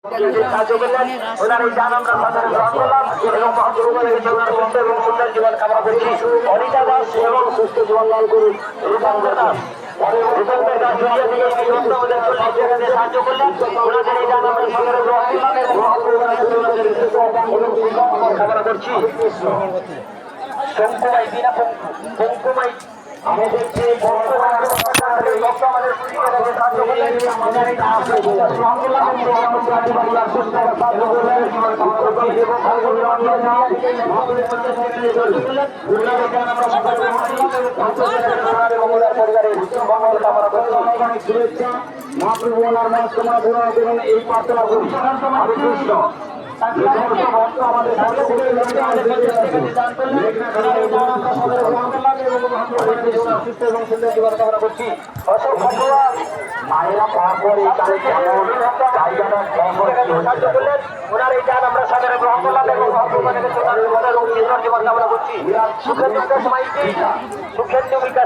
সাহায্য করলেন ওনার এই জান আমরা সাদরে গ্রহণ করলাম এবং মহাপ্রভুদের সুস্থ এবং সুন্দর জীবন কামনা করছি। অনিতা দাস এবং সুস্থ জীবন লাভ করুন। রূপান্তর দাস সাহায্য করলেন ওনাদের এই জান আমরা সাদরে গ্রহণ করলাম এবং মহাপ্রভুদের কামনা করছি। শঙ্কুমাই বিনা পঙ্কুমাই আমি দেখছি আমাদের সাহায্য করলেন শুভেচ্ছা মহাপ্রভু ওনার মনস্কামনা পূরণ করুন এই প্রার্থনা করি। হরে কৃষ্ণ। মায়েরা পরপর এখানে কেমন জায়গাটা ওনার এই গান আমরা সাদরে গ্রহণ করলাম এবং জীবন কামনা করছি। সুখেন্দু বিকাশ মাইতি সুখেন্দু বিকাশ